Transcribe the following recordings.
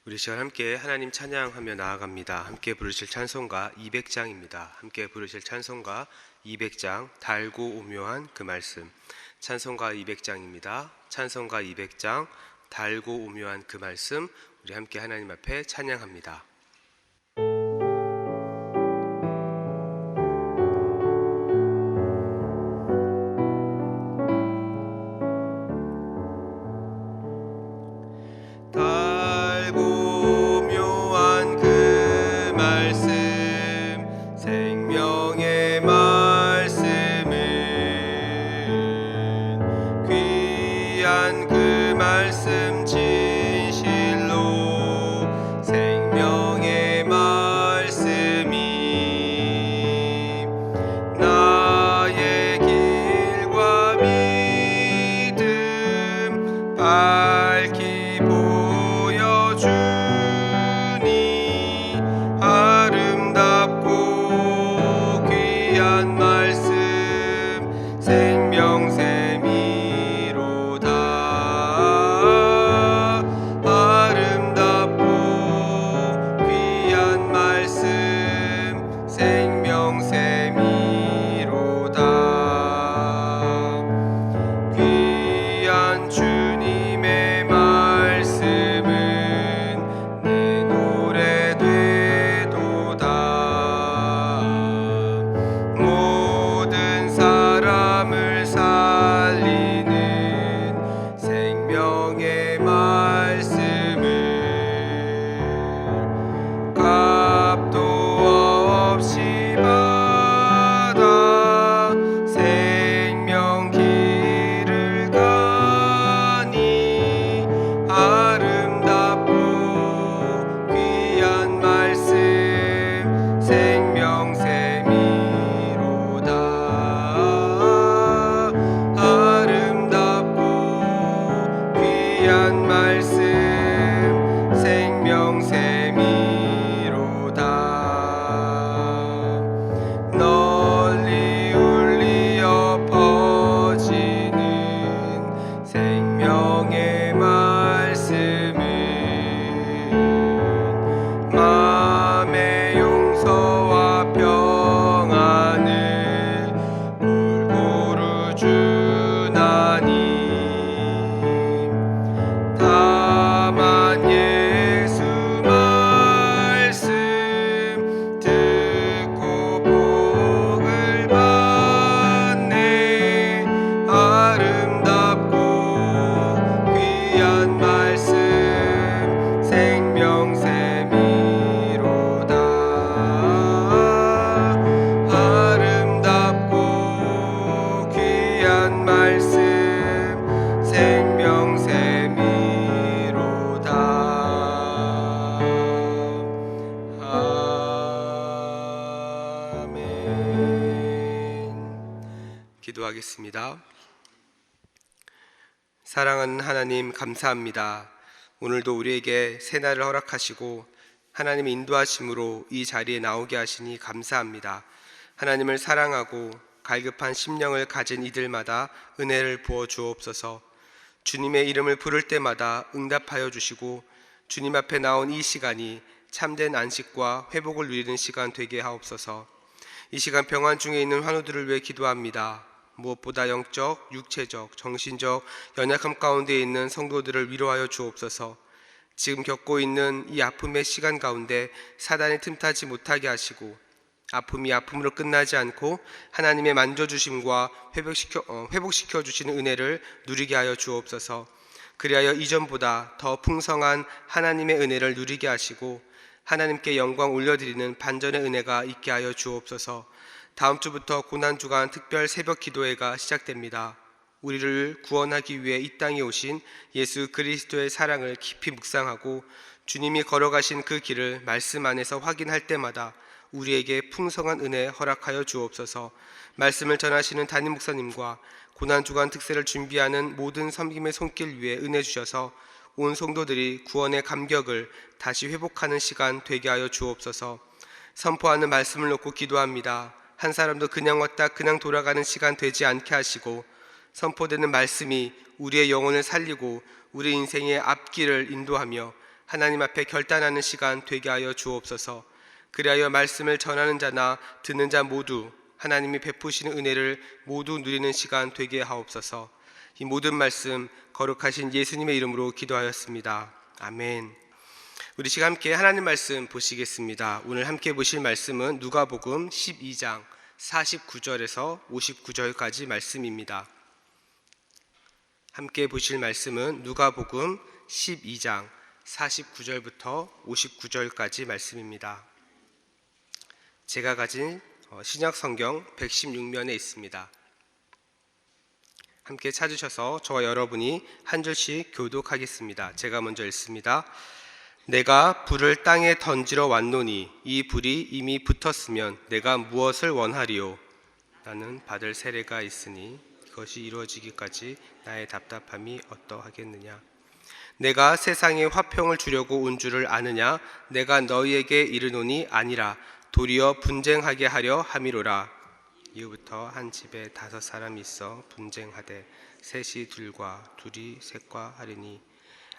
우리 시간 함께 하나님 찬양하며 나아갑니다. 함께 부르실 찬송가 200장입니다. 함께 부르실 찬송가 200장 달고 오묘한 그 말씀. 찬송가 200장입니다. 찬송가 200장 달고 오묘한 그 말씀. 우리 함께 하나님 앞에 찬양합니다. 기도하겠습니다. 사랑하는 하나님, 감사합니다. 오늘도 우리에게 새날을 허락하시고 하나님의 인도하심으로 이 자리에 나오게 하시니 감사합니다. 하나님을 사랑하고 갈급한 심령을 가진 이들마다 은혜를 부어 주옵소서. 주님의 이름을 부를 때마다 응답하여 주시고 주님 앞에 나온 이 시간이 참된 안식과 회복을 누리는 시간 되게 하옵소서. 이 시간 병환 중에 있는 환우들을 위해 기도합니다. 무엇보다 영적, 육체적, 정신적 연약함 가운데 있는 성도들을 위로하여 주옵소서. 지금 겪고 있는 이 아픔의 시간 가운데 사단이 틈타지 못하게 하시고 아픔이 아픔으로 끝나지 않고 하나님의 만져주심과 회복시켜 주시는 은혜를 누리게 하여 주옵소서. 그리하여 이전보다 더 풍성한 하나님의 은혜를 누리게 하시고 하나님께 영광 올려드리는 반전의 은혜가 있게 하여 주옵소서. 다음 주부터 고난주간 특별 새벽 기도회가 시작됩니다. 우리를 구원하기 위해 이 땅에 오신 예수 그리스도의 사랑을 깊이 묵상하고 주님이 걸어가신 그 길을 말씀 안에서 확인할 때마다 우리에게 풍성한 은혜 허락하여 주옵소서. 말씀을 전하시는 담임 목사님과 고난주간 특세를 준비하는 모든 섬김의 손길 위에 은혜 주셔서 온 성도들이 구원의 감격을 다시 회복하는 시간 되게 하여 주옵소서. 선포하는 말씀을 놓고 기도합니다. 한 사람도 그냥 왔다 그냥 돌아가는 시간 되지 않게 하시고 선포되는 말씀이 우리의 영혼을 살리고 우리 인생의 앞길을 인도하며 하나님 앞에 결단하는 시간 되게 하여 주옵소서. 그리하여 말씀을 전하는 자나 듣는 자 모두 하나님이 베푸시는 은혜를 모두 누리는 시간 되게 하옵소서. 이 모든 말씀 거룩하신 예수님의 이름으로 기도하였습니다. 아멘. 우리 시간 함께 하나님 말씀 보시겠습니다. 오늘 함께 보실 말씀은 누가복음 12장 49절에서 59절까지 말씀입니다. 함께 보실 말씀은 누가복음 12장 49절부터 59절까지 말씀입니다. 제가 가진 신약 성경 116면에 있습니다. 함께 찾으셔서 저와 여러분이 한 절씩 교독하겠습니다. 제가 먼저 읽습니다. 내가 불을 땅에 던지러 왔노니 이 불이 이미 붙었으면 내가 무엇을 원하리요? 나는 받을 세례가 있으니 그것이 이루어지기까지 나의 답답함이 어떠하겠느냐? 내가 세상에 화평을 주려고 온 줄을 아느냐? 내가 너희에게 이르노니 아니라 도리어 분쟁하게 하려 함이로라. 이후부터 한 집에 5사람이 있어 분쟁하되 셋이 둘과 둘이 셋과 하리니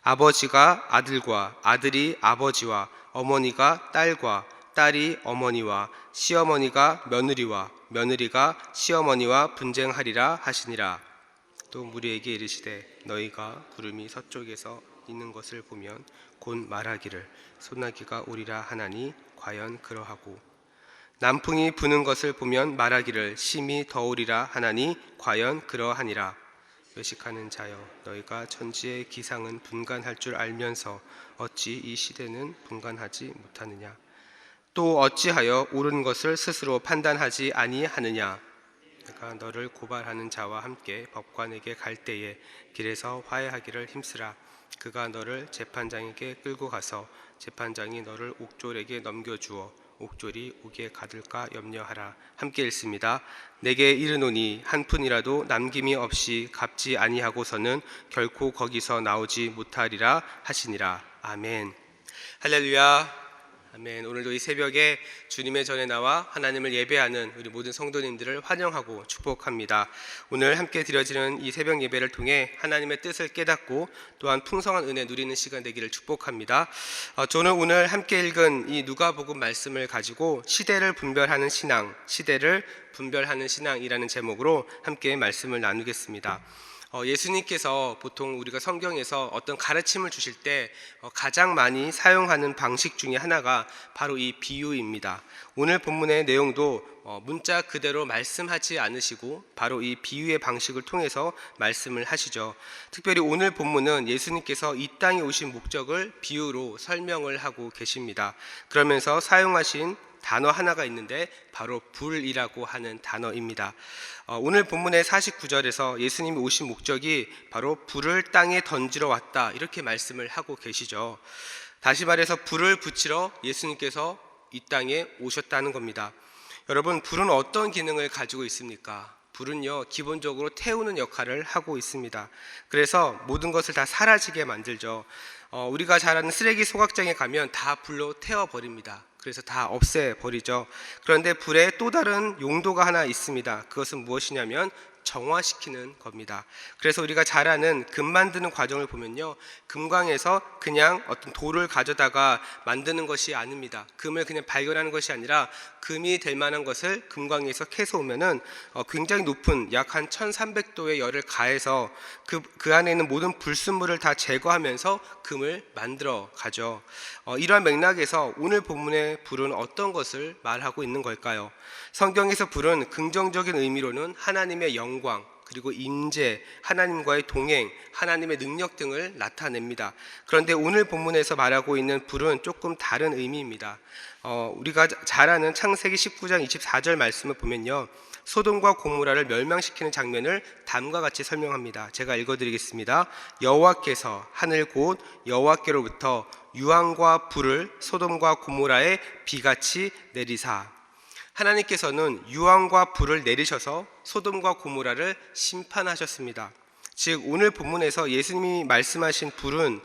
아버지가 아들과 아들이 아버지와 어머니가 딸과 딸이 어머니와 시어머니가 며느리와 며느리가 시어머니와 분쟁하리라 하시니라. 또 무리에게 이르시되 너희가 구름이 서쪽에서 있는 것을 보면 곧 말하기를 소나기가 오리라 하나니 과연 그러하고 남풍이 부는 것을 보면 말하기를 심히 더우리라 하나니 과연 그러하니라. 외식하는 자여 너희가 천지의 기상은 분간할 줄 알면서 어찌 이 시대는 분간하지 못하느냐? 또 어찌하여 옳은 것을 스스로 판단하지 아니하느냐? 내가 너를 고발하는 자와 함께 법관에게 갈 때에 길에서 화해하기를 힘쓰라. 그가 너를 재판장에게 끌고 가서 재판장이 너를 옥졸에게 넘겨주어 옥졸이 옥에 가둘까 염려하라. 함께 읽습니다. 내게 이르노니 한 푼이라도 남김이 없이 갚지 아니하고서는 결코 거기서 나오지 못하리라 하시니라. 아멘. 할렐루야. 아멘. 오늘도 이 새벽에 주님의 전에 나와 하나님을 예배하는 우리 모든 성도님들을 환영하고 축복합니다. 오늘 함께 드려지는 이 새벽 예배를 통해 하나님의 뜻을 깨닫고 또한 풍성한 은혜 누리는 시간 되기를 축복합니다. 저는 오늘 함께 읽은 이 누가복음 말씀을 가지고 시대를 분별하는 신앙이라는 제목으로 함께 말씀을 나누겠습니다. 예수님께서 보통 우리가 성경에서 어떤 가르침을 주실 때 가장 많이 사용하는 방식 중에 하나가 바로 이 비유입니다. 오늘 본문의 내용도 문자 그대로 말씀하지 않으시고 바로 이 비유의 방식을 통해서 말씀을 하시죠. 특별히 오늘 본문은 예수님께서 이 땅에 오신 목적을 비유로 설명을 하고 계십니다. 그러면서 사용하신 단어 하나가 있는데 바로 불이라고 하는 단어입니다. 오늘 본문의 49절에서 예수님이 오신 목적이 바로 불을 땅에 던지러 왔다 이렇게 말씀을 하고 계시죠. 다시 말해서 불을 붙이러 예수님께서 이 땅에 오셨다는 겁니다. 여러분, 불은 어떤 기능을 가지고 있습니까? 불은요, 기본적으로 태우는 역할을 하고 있습니다. 그래서 모든 것을 다 사라지게 만들죠. 우리가 잘 아는 쓰레기 소각장에 가면 다 불로 태워버립니다. 그래서 다 없애버리죠. 그런데 불에 또 다른 용도가 하나 있습니다. 그것은 무엇이냐면 정화시키는 겁니다. 그래서 우리가 잘 아는 금 만드는 과정을 보면요, 금광에서 그냥 어떤 돌을 가져다가 만드는 것이 아닙니다. 금을 그냥 발견하는 것이 아니라 금이 될 만한 것을 금광에서 캐서 오면은 굉장히 높은 약 한 1300도의 열을 가해서 그 안에 있는 모든 불순물을 다 제거하면서 금을 만들어 가죠. 이러한 맥락에서 오늘 본문의 불은 어떤 것을 말하고 있는 걸까요? 성경에서 불은 긍정적인 의미로는 하나님의 영광, 그리고 임재, 하나님과의 동행, 하나님의 능력 등을 나타냅니다. 그런데 오늘 본문에서 말하고 있는 불은 조금 다른 의미입니다. 우리가 잘 아는 창세기 19장 24절 말씀을 보면요, 소돔과 고모라를 멸망시키는 장면을 다음과 같이 설명합니다. 제가 읽어드리겠습니다. 여호와께서 하늘 곧 여호와께로부터 유황과 불을 소돔과 고모라에 비같이 내리사. 하나님께서는 유황과 불을 내리셔서 소돔과 고모라를 심판하셨습니다. 즉 오늘 본문에서 예수님이 말씀하신 불은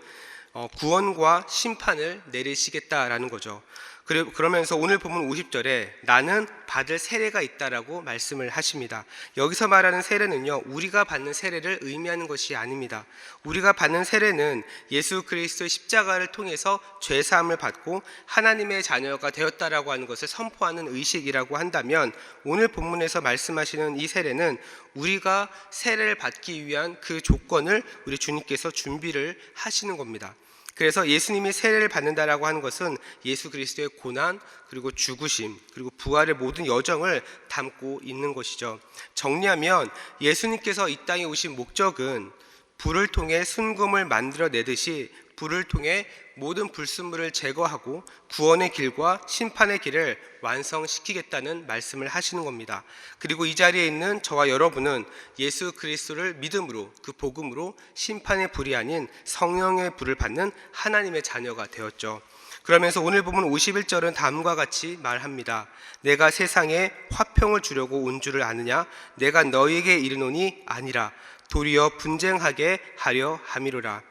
구원과 심판을 내리시겠다라는 거죠. 그러면서 오늘 본문 50절에 나는 받을 세례가 있다라고 말씀을 하십니다. 여기서 말하는 세례는요, 우리가 받는 세례를 의미하는 것이 아닙니다. 우리가 받는 세례는 예수 그리스도의 십자가를 통해서 죄 사함을 받고 하나님의 자녀가 되었다라고 하는 것을 선포하는 의식이라고 한다면, 오늘 본문에서 말씀하시는 이 세례는 우리가 세례를 받기 위한 그 조건을 우리 주님께서 준비를 하시는 겁니다. 그래서 예수님이 세례를 받는다라고 하는 것은 예수 그리스도의 고난, 그리고 죽으심, 그리고 부활의 모든 여정을 담고 있는 것이죠. 정리하면 예수님께서 이 땅에 오신 목적은 불을 통해 순금을 만들어내듯이 불을 통해 모든 불순물을 제거하고 구원의 길과 심판의 길을 완성시키겠다는 말씀을 하시는 겁니다. 그리고 이 자리에 있는 저와 여러분은 예수 그리스도를 믿음으로, 그 복음으로 심판의 불이 아닌 성령의 불을 받는 하나님의 자녀가 되었죠. 그러면서 오늘 보면 51절은 다음과 같이 말합니다. 내가 세상에 화평을 주려고 온 줄을 아느냐? 내가 너희에게 이르노니 아니라 도리어 분쟁하게 하려 함이로라.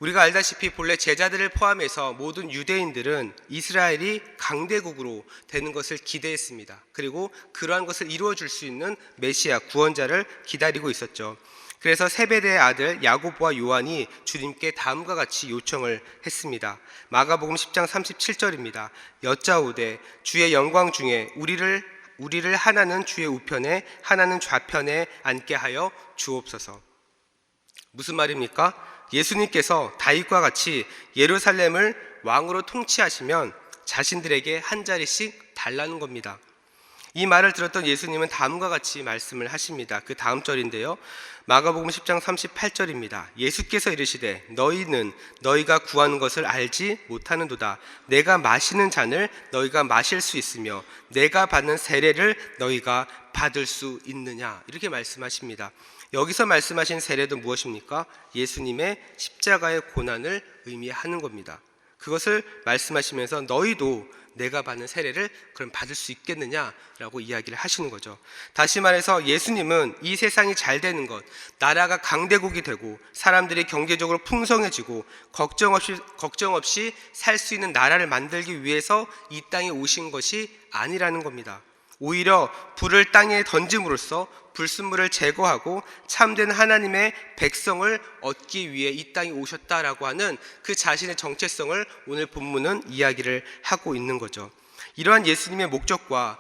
우리가 알다시피 본래 제자들을 포함해서 모든 유대인들은 이스라엘이 강대국으로 되는 것을 기대했습니다. 그리고 그러한 것을 이루어줄 수 있는 메시아, 구원자를 기다리고 있었죠. 그래서 세베대의 아들 야고보와 요한이 주님께 다음과 같이 요청을 했습니다. 마가복음 10장 37절입니다. 여짜오되 주의 영광 중에 우리를 하나는 주의 우편에 하나는 좌편에 앉게 하여 주옵소서. 무슨 말입니까? 예수님께서 다윗과 같이 예루살렘을 왕으로 통치하시면 자신들에게 한 자리씩 달라는 겁니다. 이 말을 들었던 예수님은 다음과 같이 말씀을 하십니다. 그 다음 절인데요, 마가복음 10장 38절입니다. 예수께서 이르시되 너희는 너희가 구하는 것을 알지 못하는도다. 내가 마시는 잔을 너희가 마실 수 있으며 내가 받는 세례를 너희가 받을 수 있느냐, 이렇게 말씀하십니다. 여기서 말씀하신 세례도 무엇입니까? 예수님의 십자가의 고난을 의미하는 겁니다. 그것을 말씀하시면서 너희도 내가 받는 세례를 그럼 받을 수 있겠느냐라고 이야기를 하시는 거죠. 다시 말해서 예수님은 이 세상이 잘 되는 것, 나라가 강대국이 되고 사람들이 경제적으로 풍성해지고 걱정 없이 살 수 있는 나라를 만들기 위해서 이 땅에 오신 것이 아니라는 겁니다. 오히려 불을 땅에 던짐으로써 불순물을 제거하고 참된 하나님의 백성을 얻기 위해 이 땅에 오셨다라고 하는 그 자신의 정체성을 오늘 본문은 이야기를 하고 있는 거죠. 이러한 예수님의 목적과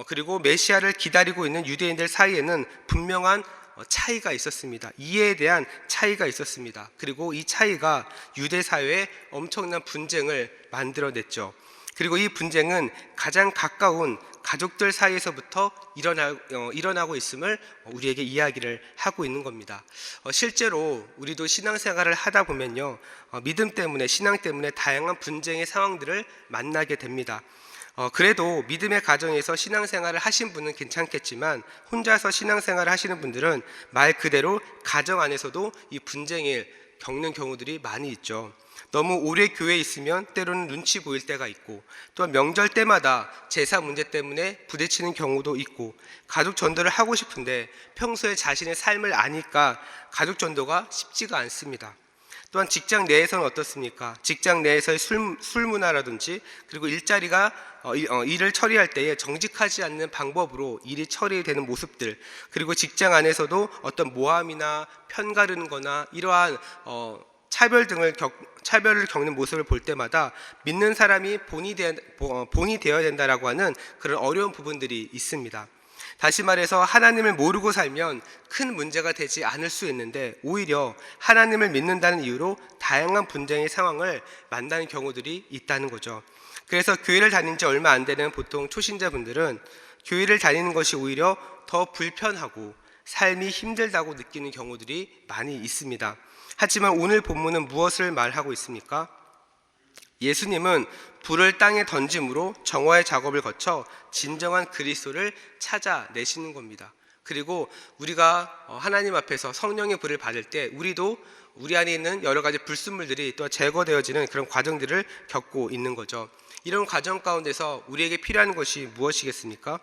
그리고 메시아를 기다리고 있는 유대인들 사이에는 분명한 차이가 있었습니다. 이해에 대한 차이가 있었습니다. 그리고 이 차이가 유대 사회에 엄청난 분쟁을 만들어냈죠. 그리고 이 분쟁은 가장 가까운 가족들 사이에서부터 일어나고 있음을 우리에게 이야기를 하고 있는 겁니다. 실제로 우리도 신앙생활을 하다 보면요, 믿음 때문에, 신앙 때문에 다양한 분쟁의 상황들을 만나게 됩니다. 그래도 믿음의 가정에서 신앙생활을 하신 분은 괜찮겠지만 혼자서 신앙생활을 하시는 분들은 말 그대로 가정 안에서도 이 분쟁을 겪는 경우들이 많이 있죠. 너무 오래 교회에 있으면 때로는 눈치 보일 때가 있고, 또한 명절 때마다 제사 문제 때문에 부딪히는 경우도 있고, 가족 전도를 하고 싶은데 평소에 자신의 삶을 아니까 가족 전도가 쉽지가 않습니다. 또한 직장 내에서는 어떻습니까? 직장 내에서의 술 문화라든지, 그리고 일을 처리할 때에 정직하지 않는 방법으로 일이 처리되는 모습들, 그리고 직장 안에서도 어떤 모함이나 편가르는 거나 이러한 차별을 겪는 모습을 볼 때마다 믿는 사람이 본이 되어야 된다라고 하는 그런 어려운 부분들이 있습니다. 다시 말해서 하나님을 모르고 살면 큰 문제가 되지 않을 수 있는데, 오히려 하나님을 믿는다는 이유로 다양한 분쟁의 상황을 만나는 경우들이 있다는 거죠. 그래서 교회를 다닌 지 얼마 안 되는 보통 초신자분들은 교회를 다니는 것이 오히려 더 불편하고 삶이 힘들다고 느끼는 경우들이 많이 있습니다. 하지만 오늘 본문은 무엇을 말하고 있습니까? 예수님은 불을 땅에 던짐으로 정화의 작업을 거쳐 진정한 그리스도를 찾아내시는 겁니다. 그리고 우리가 하나님 앞에서 성령의 불을 받을 때 우리도 우리 안에 있는 여러 가지 불순물들이 또 제거되어지는 그런 과정들을 겪고 있는 거죠. 이런 과정 가운데서 우리에게 필요한 것이 무엇이겠습니까?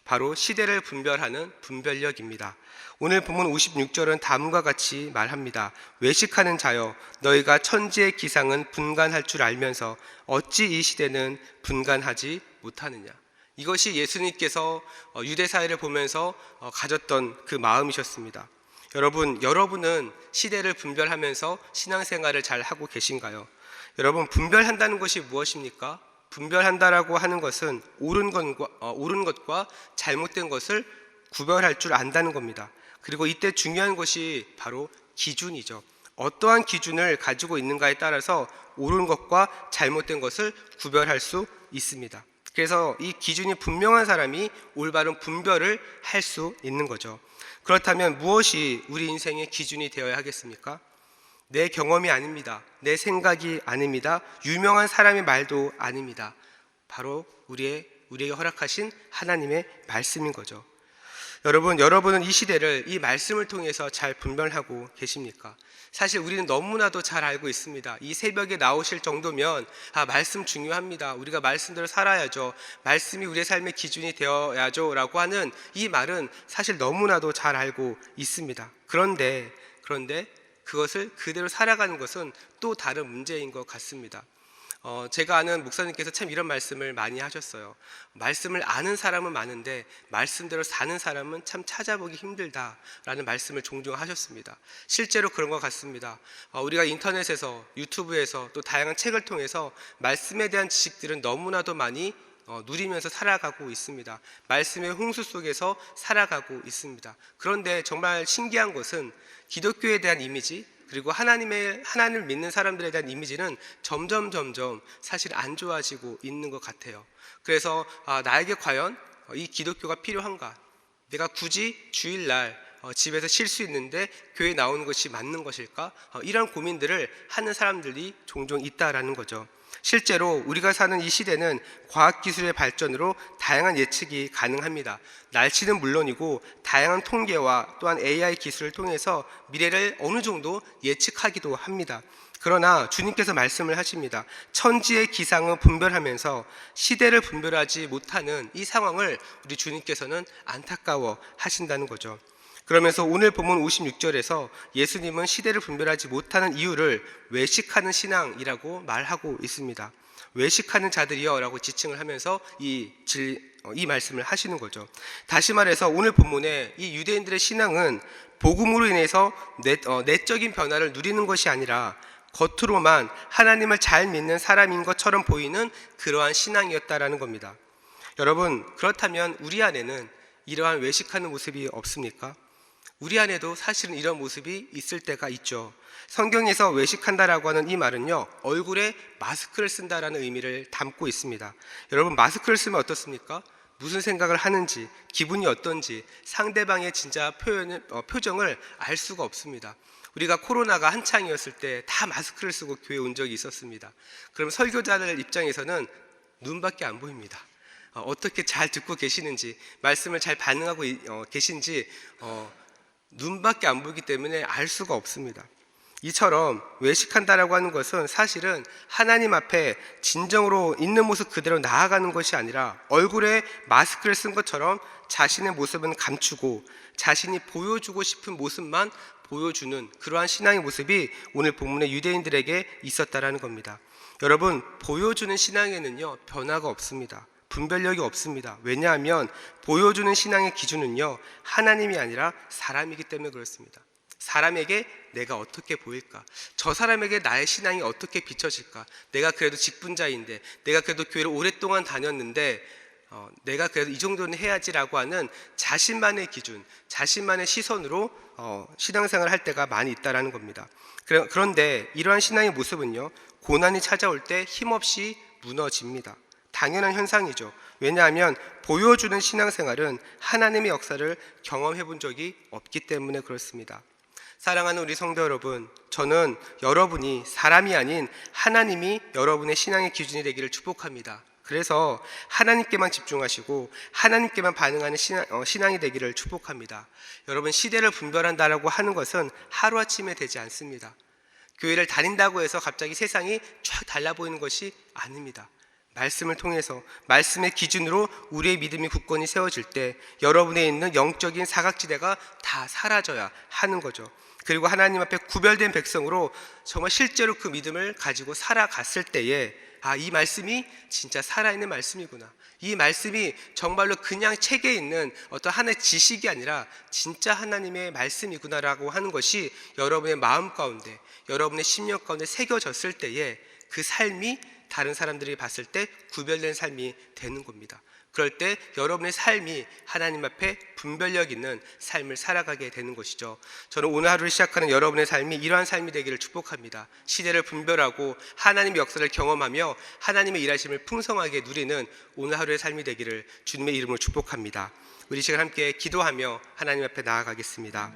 바로 시대를 분별하는 분별력입니다. 오늘 본문 56절은 다음과 같이 말합니다. 외식하는 자여, 너희가 천지의 기상은 분간할 줄 알면서 어찌 이 시대는 분간하지 못하느냐. 이것이 예수님께서 유대 사회를 보면서 가졌던 그 마음이셨습니다. 여러분은 시대를 분별하면서 신앙생활을 잘 하고 계신가요? 여러분, 분별한다는 것이 무엇입니까? 분별한다라고 하는 것은 옳은 것과 잘못된 것을 구별할 줄 안다는 겁니다. 그리고 이때 중요한 것이 바로 기준이죠. 어떠한 기준을 가지고 있는가에 따라서 옳은 것과 잘못된 것을 구별할 수 있습니다. 그래서 이 기준이 분명한 사람이 올바른 분별을 할 수 있는 거죠. 그렇다면 무엇이 우리 인생의 기준이 되어야 하겠습니까? 내 경험이 아닙니다. 내 생각이 아닙니다. 유명한 사람의 말도 아닙니다. 바로 우리에게 허락하신 하나님의 말씀인 거죠. 여러분은 이 시대를 이 말씀을 통해서 잘 분별하고 계십니까? 사실 우리는 너무나도 잘 알고 있습니다. 이 새벽에 나오실 정도면 말씀 중요합니다. 우리가 말씀대로 살아야죠. 말씀이 우리의 삶의 기준이 되어야죠 라고 하는 이 말은 사실 너무나도 잘 알고 있습니다. 그런데 그것을 그대로 살아가는 것은 또 다른 문제인 것 같습니다. 제가 아는 목사님께서 참 이런 말씀을 많이 하셨어요. 말씀을 아는 사람은 많은데 말씀대로 사는 사람은 참 찾아보기 힘들다라는 말씀을 종종 하셨습니다. 실제로 그런 것 같습니다. 우리가 인터넷에서, 유튜브에서 또 다양한 책을 통해서 말씀에 대한 지식들은 너무나도 많이 누리면서 살아가고 있습니다. 말씀의 홍수 속에서 살아가고 있습니다. 그런데 정말 신기한 것은 기독교에 대한 이미지, 그리고 하나님을 믿는 사람들에 대한 이미지는 점점 사실 안 좋아지고 있는 것 같아요. 그래서 나에게 과연 이 기독교가 필요한가? 내가 굳이 주일날 집에서 쉴 수 있는데 교회에 나오는 것이 맞는 것일까? 이런 고민들을 하는 사람들이 종종 있다라는 거죠. 실제로 우리가 사는 이 시대는 과학기술의 발전으로 다양한 예측이 가능합니다. 날씨는 물론이고 다양한 통계와 또한 AI 기술을 통해서 미래를 어느 정도 예측하기도 합니다. 그러나 주님께서 말씀을 하십니다. 천지의 기상을 분별하면서 시대를 분별하지 못하는 이 상황을 우리 주님께서는 안타까워 하신다는 거죠. 그러면서 오늘 본문 56절에서 예수님은 시대를 분별하지 못하는 이유를 외식하는 신앙이라고 말하고 있습니다. 외식하는 자들이여 라고 지칭을 하면서 이 말씀을 하시는 거죠. 다시 말해서 오늘 본문에 이 유대인들의 신앙은 복음으로 인해서 내적인 변화를 누리는 것이 아니라 겉으로만 하나님을 잘 믿는 사람인 것처럼 보이는 그러한 신앙이었다라는 겁니다. 여러분, 그렇다면 우리 안에는 이러한 외식하는 모습이 없습니까? 우리 안에도 사실은 이런 모습이 있을 때가 있죠. 성경에서 외식한다라고 하는 이 말은요, 얼굴에 마스크를 쓴다라는 의미를 담고 있습니다. 여러분, 마스크를 쓰면 어떻습니까? 무슨 생각을 하는지, 기분이 어떤지 상대방의 진짜 표정을 알 수가 없습니다. 우리가 코로나가 한창이었을 때 다 마스크를 쓰고 교회에 온 적이 있었습니다. 그럼 설교자들 입장에서는 눈밖에 안 보입니다. 어떻게 잘 듣고 계시는지, 말씀을 잘 반응하고 계신지 눈밖에 안 보이기 때문에 알 수가 없습니다. 이처럼 외식한다라고 하는 것은 사실은 하나님 앞에 진정으로 있는 모습 그대로 나아가는 것이 아니라 얼굴에 마스크를 쓴 것처럼 자신의 모습은 감추고 자신이 보여주고 싶은 모습만 보여주는 그러한 신앙의 모습이 오늘 본문의 유대인들에게 있었다라는 겁니다. 여러분, 보여주는 신앙에는요, 변화가 없습니다. 분별력이 없습니다. 왜냐하면 보여주는 신앙의 기준은요, 하나님이 아니라 사람이기 때문에 그렇습니다. 사람에게 내가 어떻게 보일까? 저 사람에게 나의 신앙이 어떻게 비춰질까? 내가 그래도 직분자인데, 내가 그래도 교회를 오랫동안 다녔는데 내가 그래도 이 정도는 해야지라고 하는 자신만의 기준, 자신만의 시선으로 신앙생활을 할 때가 많이 있다라는 겁니다. 그런데 이러한 신앙의 모습은요, 고난이 찾아올 때 힘없이 무너집니다. 당연한 현상이죠. 왜냐하면 보여주는 신앙생활은 하나님의 역사를 경험해 본 적이 없기 때문에 그렇습니다. 사랑하는 우리 성도 여러분, 저는 여러분이 사람이 아닌 하나님이 여러분의 신앙의 기준이 되기를 축복합니다. 그래서 하나님께만 집중하시고 하나님께만 반응하는 신앙이 되기를 축복합니다. 여러분, 시대를 분별한다라고 하는 것은 하루아침에 되지 않습니다. 교회를 다닌다고 해서 갑자기 세상이 쫙 달라 보이는 것이 아닙니다. 말씀을 통해서 말씀의 기준으로 우리의 믿음이 굳건히 세워질 때 여러분에 있는 영적인 사각지대가 다 사라져야 하는 거죠. 그리고 하나님 앞에 구별된 백성으로 정말 실제로 그 믿음을 가지고 살아갔을 때에 이 말씀이 진짜 살아있는 말씀이구나, 이 말씀이 정말로 그냥 책에 있는 어떤 하나의 지식이 아니라 진짜 하나님의 말씀이구나라고 하는 것이 여러분의 마음 가운데, 여러분의 심령 가운데 새겨졌을 때에 그 삶이 다른 사람들이 봤을 때 구별된 삶이 되는 겁니다. 그럴 때 여러분의 삶이 하나님 앞에 분별력 있는 삶을 살아가게 되는 것이죠. 저는 오늘 하루를 시작하는 여러분의 삶이 이러한 삶이 되기를 축복합니다. 시대를 분별하고 하나님의 역사를 경험하며 하나님의 일하심을 풍성하게 누리는 오늘 하루의 삶이 되기를 주님의 이름으로 축복합니다. 우리 이 시간 함께 기도하며 하나님 앞에 나아가겠습니다.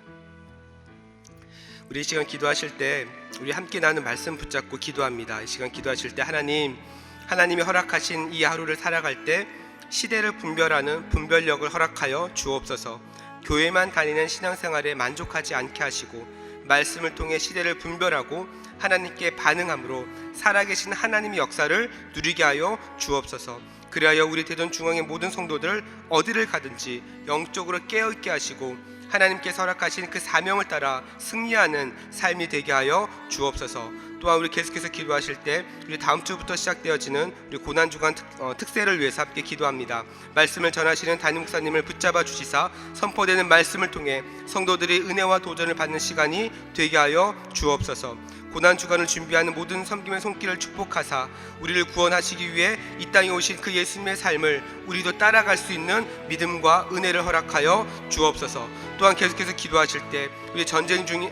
우리 이 시간 기도하실 때 우리 함께 나누는 말씀 붙잡고 기도합니다. 이 시간 기도하실 때 하나님이 허락하신 이 하루를 살아갈 때 시대를 분별하는 분별력을 허락하여 주옵소서. 교회만 다니는 신앙생활에 만족하지 않게 하시고 말씀을 통해 시대를 분별하고 하나님께 반응함으로 살아계신 하나님의 역사를 누리게 하여 주옵소서. 그리하여 우리 대전 중앙의 모든 성도들 어디를 가든지 영적으로 깨어있게 하시고 하나님께서 허락하신 그 사명을 따라 승리하는 삶이 되게 하여 주옵소서. 또한 우리 계속해서 기도하실 때 우리 다음 주부터 시작되어지는 우리 고난주간 특세를 위해서 함께 기도합니다. 말씀을 전하시는 담임 목사님을 붙잡아 주시사 선포되는 말씀을 통해 성도들이 은혜와 도전을 받는 시간이 되게 하여 주옵소서. 고난주간을 준비하는 모든 섬김의 손길을 축복하사 우리를 구원하시기 위해 이 땅에 오신 그 예수님의 삶을 우리도 따라갈 수 있는 믿음과 은혜를 허락하여 주옵소서. 또한 계속해서 기도하실 때 우리 전쟁 중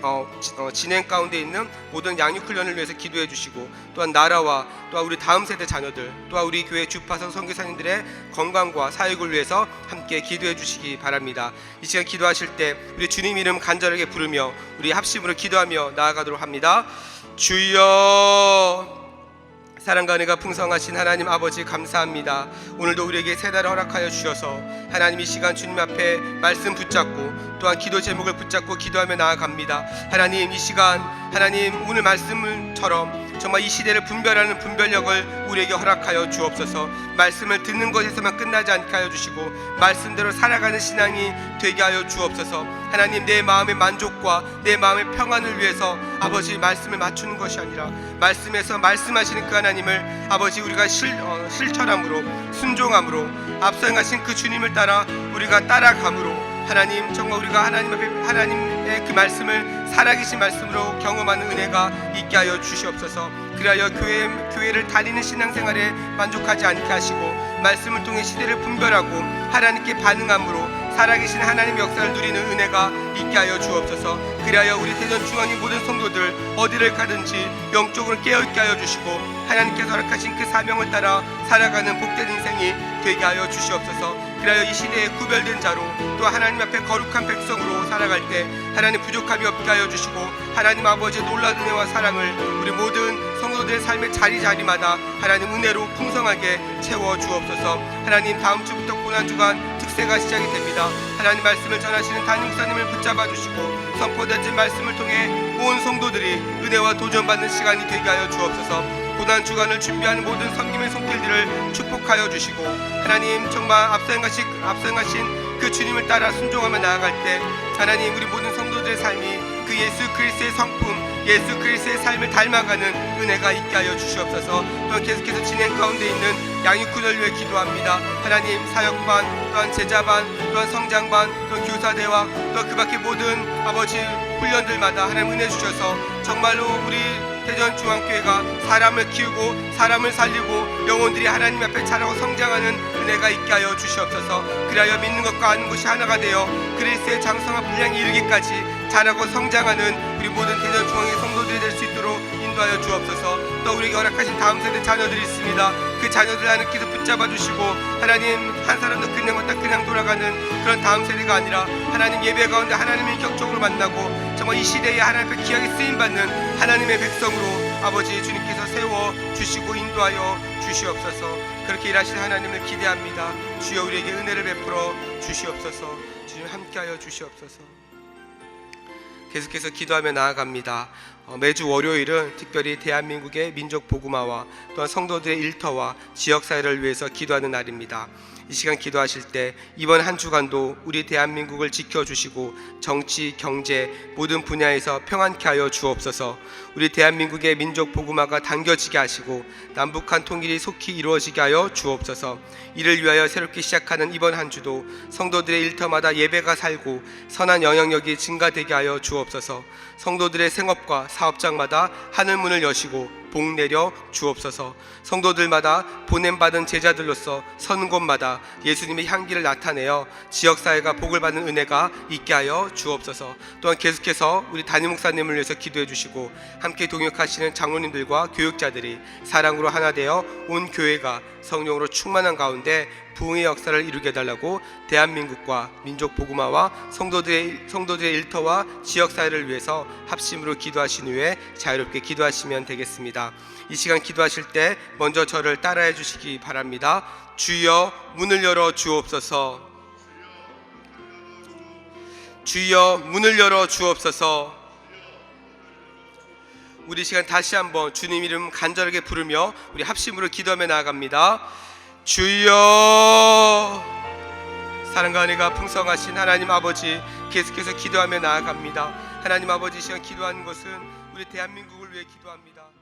진행 가운데 있는 모든 양육훈련을 위해서 기도해 주시고, 또한 나라와 또한 우리 다음 세대 자녀들, 또한 우리 교회 주파석 선교사님들의 건강과 사역을 위해서 함께 기도해 주시기 바랍니다. 이 시간 기도하실 때 우리 주님 이름 간절하게 부르며 우리 합심으로 기도하며 나아가도록 합니다. 주여, 사랑과 은혜가 풍성하신 하나님 아버지 감사합니다. 오늘도 우리에게 새 날을 허락하여 주셔서 하나님 이 시간 주님 앞에 말씀 붙잡고 또한 기도 제목을 붙잡고 기도하며 나아갑니다. 하나님 이 시간 하나님 오늘 말씀처럼 정말 이 시대를 분별하는 분별력을 우리에게 허락하여 주옵소서. 말씀을 듣는 것에서만 끝나지 않게 하여 주시고 말씀대로 살아가는 신앙이 되게 하여 주옵소서. 하나님 내 마음의 만족과 내 마음의 평안을 위해서 아버지 말씀을 맞추는 것이 아니라 말씀에서 말씀하시는 그 하나님을 아버지 우리가 실천함으로 순종함으로 앞서 행하신 그 주님을 따라 우리가 따라감으로 하나님 정말 우리가 하나님 앞에 하나님의 그 말씀을 살아계신 말씀으로 경험하는 은혜가 있게 하여 주시옵소서. 그리하여 교회를 다니는 신앙생활에 만족하지 않게 하시고 말씀을 통해 시대를 분별하고 하나님께 반응함으로 살아계신 하나님의 역사를 누리는 은혜가 있게 하여 주옵소서. 그리하여 우리 대전 중앙의 모든 성도들 어디를 가든지 영적으로 깨어있게 하여 주시고 하나님께서 허락하신 그 사명을 따라 살아가는 복된 인생이 되게 하여 주시옵소서. 그리하여 이 시대에 구별된 자로 또 하나님 앞에 거룩한 백성으로 살아갈 때 하나님 부족함이 없게 하여 주시고 하나님 아버지의 놀라운 은혜와 사랑을 우리 모든 성도들의 삶의 자리마다 하나님 은혜로 풍성하게 채워 주옵소서. 하나님 다음 주부터 고난주간 특세가 시작이 됩니다. 하나님 말씀을 전하시는 담임 목사님을 붙잡아 주시고 선포된 말씀을 통해 온 성도들이 은혜와 도전받는 시간이 되게 하여 주옵소서. 고난주간을 준비하는 모든 섬김의 손길들을 축복하여 주시고 하나님 정말 앞서 행하신 그 주님을 따라 순종하며 나아갈 때 하나님 우리 모든 성도들의 삶이 그 예수 그리스도의 성품 예수 그리스도의 삶을 닮아가는 은혜가 있게 하여 주시옵소서. 또한 계속해서 진행 가운데 있는 양육훈련을 위해 기도합니다. 하나님 사역반 또한 제자반 또한 성장반 또한 교사대와 또한 그 밖의 모든 아버지 훈련들마다 하나님 은혜 주셔서 정말로 우리 대전중앙교회가 사람을 키우고 사람을 살리고 영혼들이 하나님 앞에 자라고 성장하는 은혜가 있게 하여 주시옵소서. 그리하여 믿는 것과 아는 것이 하나가 되어 그리스도의 장성한 분량에 이르기까지 자라고 성장하는 우리 모든 대전중앙의 성도들이 될 수 있도록 인도하여 주옵소서. 또 우리에게 허락하신 다음 세대 자녀들이 있습니다. 그 자녀들 하나님께서 붙잡아 주시고 하나님 한 사람도 그냥 왔다 그냥 돌아가는 그런 다음 세대가 아니라 하나님 예배 가운데 하나님을 인격적으로 만나고 정말 이 시대에 하나님 앞에 귀하게 쓰임받는 하나님의 백성으로 아버지 주님께서 세워 주시고 인도하여 주시옵소서. 그렇게 일하실 하나님을 기대합니다. 주여 우리에게 은혜를 베풀어 주시옵소서. 주님 함께하여 주시옵소서. 계속해서 기도하며 나아갑니다. 매주 월요일은 특별히 대한민국의 민족 복음화와 또한 성도들의 일터와 지역사회를 위해서 기도하는 날입니다. 이 시간 기도하실 때 이번 한 주간도 우리 대한민국을 지켜주시고 정치, 경제 모든 분야에서 평안케 하여 주옵소서. 우리 대한민국의 민족 복음화가 당겨지게 하시고 남북한 통일이 속히 이루어지게 하여 주옵소서. 이를 위하여 새롭게 시작하는 이번 한 주도 성도들의 일터마다 예배가 살고 선한 영향력이 증가되게 하여 주옵소서. 성도들의 생업과 사업장마다 하늘문을 여시고 복 내려 주옵소서. 성도들마다 보냄받은 제자들로서 서는 곳마다 예수님의 향기를 나타내어 지역사회가 복을 받는 은혜가 있게 하여 주옵소서. 또한 계속해서 우리 담임 목사님을 위해서 기도해 주시고 함께 동역하시는 장로님들과 교육자들이 사랑으로 하나 되어 온 교회가 성령으로 충만한 가운데 부흥의 역사를 이루게 해달라고 대한민국과 민족 복음화와 성도들의 일터와 지역사회를 위해서 합심으로 기도하신 후에 자유롭게 기도하시면 되겠습니다. 이 시간 기도하실 때 먼저 저를 따라해 주시기 바랍니다. 주여 문을 열어 주옵소서. 주여 문을 열어 주옵소서. 우리 시간 다시 한번 주님 이름 간절하게 부르며 우리 합심으로 기도하며 나아갑니다. 주여. 사랑과 은혜가 풍성하신 하나님 아버지, 계속해서 기도하며 나아갑니다. 하나님 아버지, 시간 기도하는 것은 우리 대한민국을 위해 기도합니다.